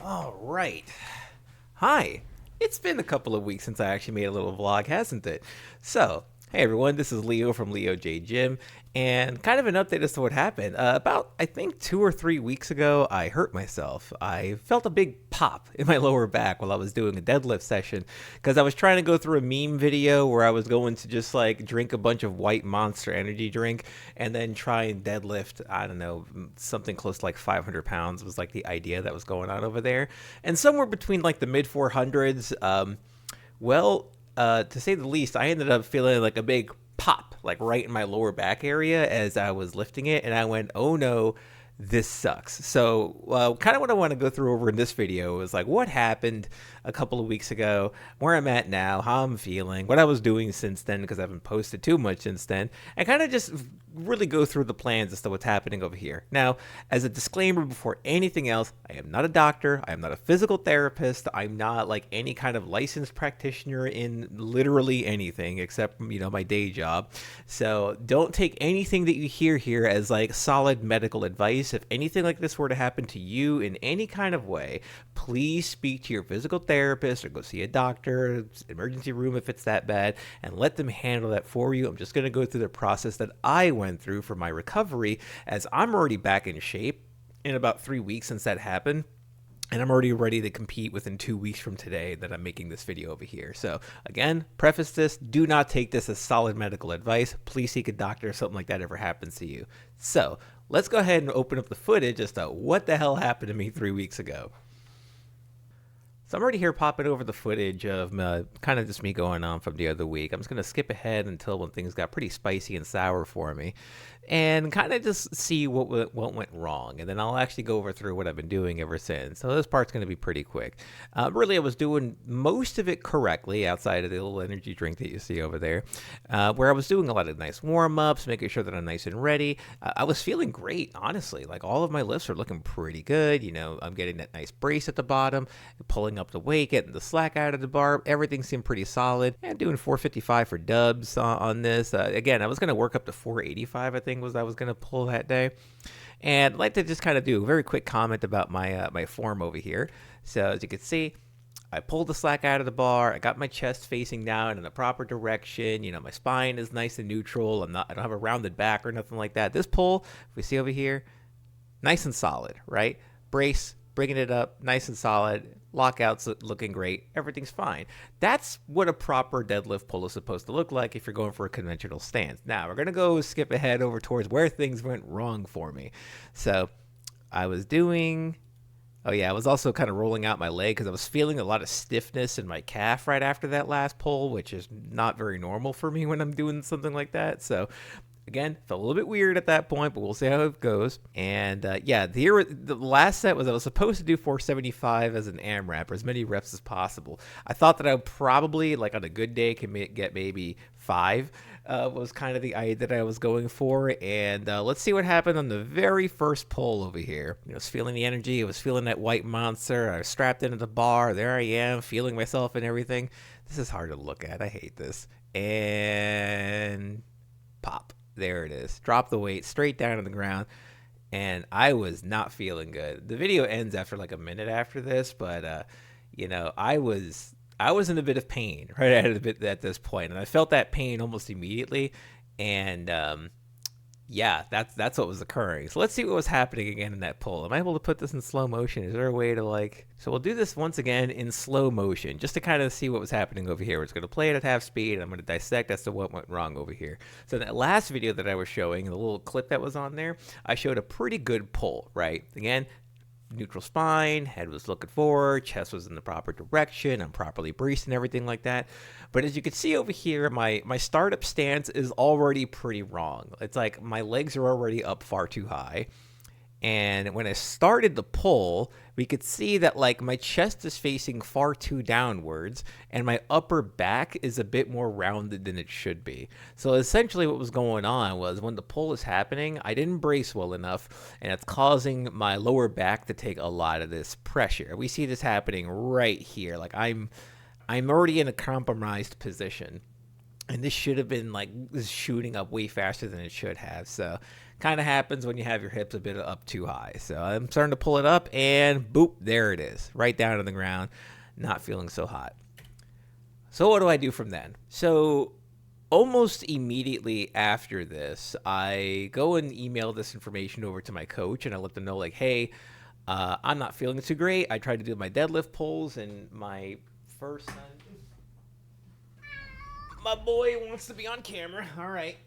All right. Hi. It's been a couple of weeks since I actually made a little vlog, hasn't it? So, hey everyone, this is Leo from Leo J Gym, and kind of an update as to what happened. About, I think, 2 or 3 weeks ago, I hurt myself. I felt a big pop in my lower back while I was doing a deadlift session because I was trying to go through a meme video where I was going to just like drink a bunch of white Monster energy drink and then try and deadlift, I don't know, something close to like 500 pounds was like the idea that was going on over there. And somewhere between like the mid 400s, well, to say the least, I ended up feeling like a big pop, like right in my lower back area as I was lifting it, and I went, "Oh no, this sucks." So, kind of what I want to go through over in this video is like what happened a couple of weeks ago, where I'm at now, how I'm feeling, what I was doing since then, because I haven't posted too much since then, and kind of just really go through the plans as to what's happening over here. Now, as a disclaimer before anything else, I am not a doctor, I am not a physical therapist, I'm not like any kind of licensed practitioner in literally anything except, my day job. So don't take anything that you hear here as like solid medical advice. If anything like this were to happen to you in any kind of way, please speak to your physical therapist or go see a doctor, emergency room if it's that bad, and let them handle that for you. I'm just going to go through the process that I went through for my recovery, as I'm already back in shape in about 3 weeks since that happened. And I'm already ready to compete within 2 weeks from today that I'm making this video over here. So again, preface this, do not take this as solid medical advice. Please seek a doctor if something like that ever happens to you. So let's go ahead and open up the footage as to what the hell happened to me 3 weeks ago. So I'm already here popping over the footage of kind of just me going on from the other week. I'm just going to skip ahead until when things got pretty spicy and sour for me and kind of just see what went wrong. And then I'll actually go over through what I've been doing ever since. So this part's going to be pretty quick. Really, I was doing most of it correctly outside of the little energy drink that you see over there, where I was doing a lot of nice warm-ups, making sure that I'm nice and ready. I was feeling great, honestly. Like all of my lifts are looking pretty good. I'm getting that nice brace at the bottom, pulling up the weight, getting the slack out of the bar. Everything seemed pretty solid. And doing 455 for dubs on this. Again, I was going to work up to 485, I think was I was going to pull that day. And I'd like to just kind of do a very quick comment about my form over here. So as you can see, I pulled the slack out of the bar. I got my chest facing down in the proper direction. My spine is nice and neutral. I don't have a rounded back or nothing like that. This pull, if we see over here, nice and solid, right? Brace, bringing it up, nice and solid. Lockouts looking great. Everything's fine. That's what a proper deadlift pull is supposed to look like if you're going for a conventional stance. Now, we're going to go skip ahead over towards where things went wrong for me. So, I was doing... Oh, yeah, I was also kind of rolling out my leg because I was feeling a lot of stiffness in my calf right after that last pull, which is not very normal for me when I'm doing something like that. So, again, felt a little bit weird at that point, but we'll see how it goes. And the last set was I was supposed to do 475 as an AMRAP, or as many reps as possible. I thought that I would probably, like on a good day, can get maybe 5. Was kind of the idea that I was going for. And let's see what happened on the very first pull over here. I was feeling the energy. I was feeling that white monster. I was strapped into the bar. There I am, feeling myself and everything. This is hard to look at. I hate this. And pop. There it is. Drop the weight straight down on the ground. And I was not feeling good. The video ends after like a minute after this, but I was in a bit of pain right at this point, and I felt that pain almost immediately. And that's what was occurring. So let's see what was happening again in that pull. Am I able to put this in slow motion? Is there a way to so we'll do this once again in slow motion just to kind of see what was happening over here. We're just going to play it at half speed, and I'm going to dissect as to what went wrong over here. So in that last video that I was showing, the little clip that was on there, I showed a pretty good pull, right? Again, neutral spine, head was looking forward, chest was in the proper direction, I'm properly braced and everything like that. But as you can see over here, my startup stance is already pretty wrong. It's like my legs are already up far too high. And when I started the pull, we could see that like my chest is facing far too downwards and my upper back is a bit more rounded than it should be. So essentially what was going on was when the pull is happening, I didn't brace well enough, and it's causing my lower back to take a lot of this pressure. We see this happening right here. Like I'm already in a compromised position. And this should have been like shooting up way faster than it should have. So Kind of happens when you have your hips a bit up too high. So I'm starting to pull it up, and boop, there it is, right down to the ground. Not feeling so hot. So what do I do from then? So almost immediately after this, I go and email this information over to my coach, and I let them know, like, hey, I'm not feeling too great. I tried to do my deadlift pulls, and my first son, my boy wants to be on camera. All right.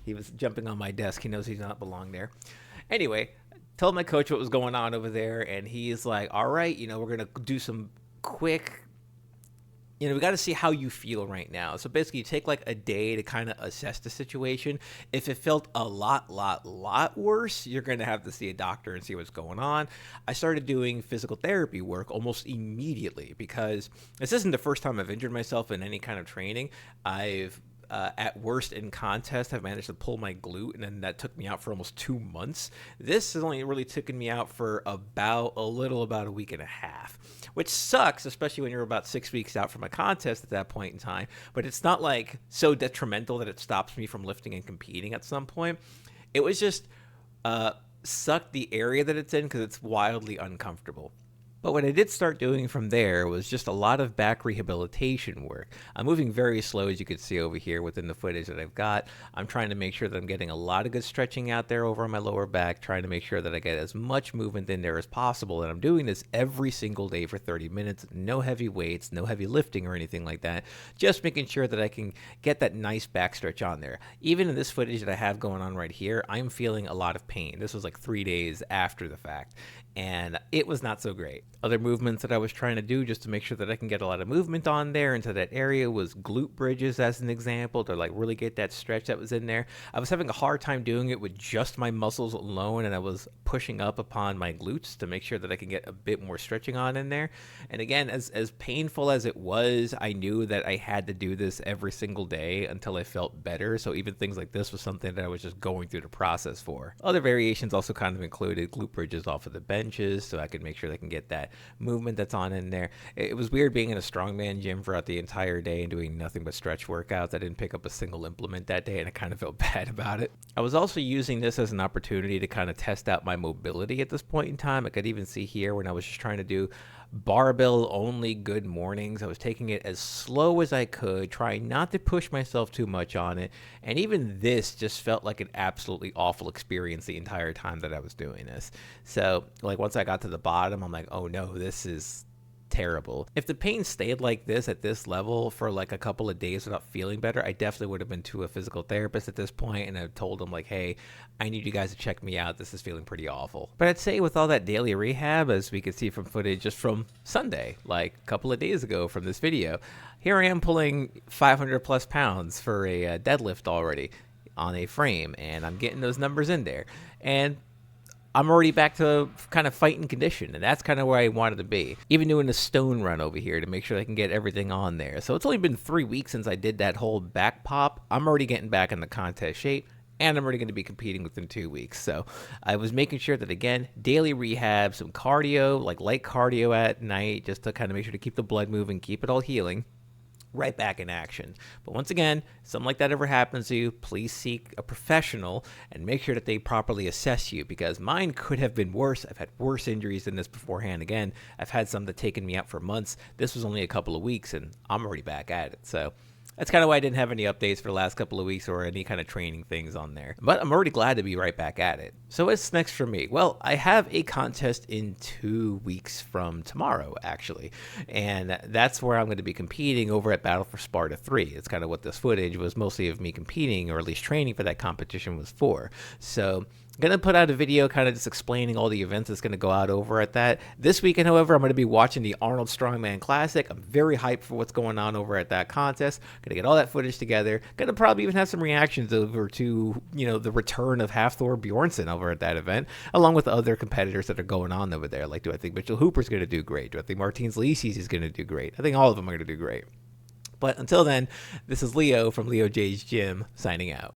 He was jumping on my desk. He knows he does not belong there. Anyway, told my coach what was going on over there, and he's like, all right, we're going to do some quick, we got to see how you feel right now. So basically, you take like a day to kind of assess the situation. If it felt a lot worse, you're going to have to see a doctor and see what's going on. I started doing physical therapy work almost immediately because this isn't the first time I've injured myself in any kind of training. I've at worst in contest, I've managed to pull my glute, and then that took me out for almost 2 months. This has only really taken me out for about a week and a half, which sucks, especially when you're about 6 weeks out from a contest at that point in time. But it's not like so detrimental that it stops me from lifting and competing at some point. It was just sucked the area that it's in because it's wildly uncomfortable. But what I did start doing from there was just a lot of back rehabilitation work. I'm moving very slow, as you can see over here within the footage that I've got. I'm trying to make sure that I'm getting a lot of good stretching out there over on my lower back, trying to make sure that I get as much movement in there as possible. And I'm doing this every single day for 30 minutes. No heavy weights, no heavy lifting or anything like that. Just making sure that I can get that nice back stretch on there. Even in this footage that I have going on right here, I'm feeling a lot of pain. This was like 3 days after the fact, and it was not so great. Other movements that I was trying to do just to make sure that I can get a lot of movement on there into that area was glute bridges, as an example, to like really get that stretch that was in there. I was having a hard time doing it with just my muscles alone, and I was pushing up upon my glutes to make sure that I can get a bit more stretching on in there. And again, as painful as it was, I knew that I had to do this every single day until I felt better. So even things like this was something that I was just going through the process for. Other variations also kind of included glute bridges off of the benches, so I could make sure that I can get that movement that's on in there. It was weird being in a strongman gym throughout the entire day and doing nothing but stretch workouts. I didn't pick up a single implement that day, and I kind of felt bad about it. I was also using this as an opportunity to kind of test out my mobility at this point in time. I could even see here when I was just trying to do barbell only good mornings, I was taking it as slow as I could, trying not to push myself too much on it. And even this just felt like an absolutely awful experience the entire time that I was doing this. So like once I got to the bottom, I'm like, oh no, this is terrible. If the pain stayed like this at this level for like a couple of days without feeling better, I definitely would have been to a physical therapist at this point, and I told them like, hey, I need you guys to check me out. This is feeling pretty awful. But I'd say with all that daily rehab, as we could see from footage just from Sunday, like a couple of days ago from this video, here I am pulling 500 plus pounds for a deadlift already on a frame, and I'm getting those numbers in there. And I'm already back to kind of fighting condition, and that's kind of where I wanted to be. Even doing a stone run over here to make sure I can get everything on there. So it's only been 3 weeks since I did that whole back pop. I'm already getting back in the contest shape, and I'm already going to be competing within 2 weeks. So I was making sure that, again, daily rehab, some cardio, like light cardio at night, just to kind of make sure to keep the blood moving, keep it all healing. Right back in action. But once again, something like that ever happens to you, please seek a professional and make sure that they properly assess you, because mine could have been worse. I've had worse injuries than this beforehand. Again, I've had some that taken me out for months. This was only a couple of weeks, and I'm already back at it. So that's kind of why I didn't have any updates for the last couple of weeks or any kind of training things on there. But I'm already glad to be right back at it. So what's next for me? Well, I have a contest in 2 weeks from tomorrow, actually. And that's where I'm going to be competing over at Battle for Sparta 3. It's kind of what this footage was mostly of me competing, or at least training for that competition, was for. So I'm going to put out a video kind of just explaining all the events that's going to go out over at that. This weekend, however, I'm going to be watching the Arnold Strongman Classic. I'm very hyped for what's going on over at that contest. Going to get all that footage together. Going to probably even have some reactions over to, the return of Hafthor Bjornsson over at that event, along with other competitors that are going on over there. Like, do I think Mitchell Hooper's going to do great? Do I think Martins Licis is going to do great? I think all of them are going to do great. But until then, this is Leo from Leo J's Gym, signing out.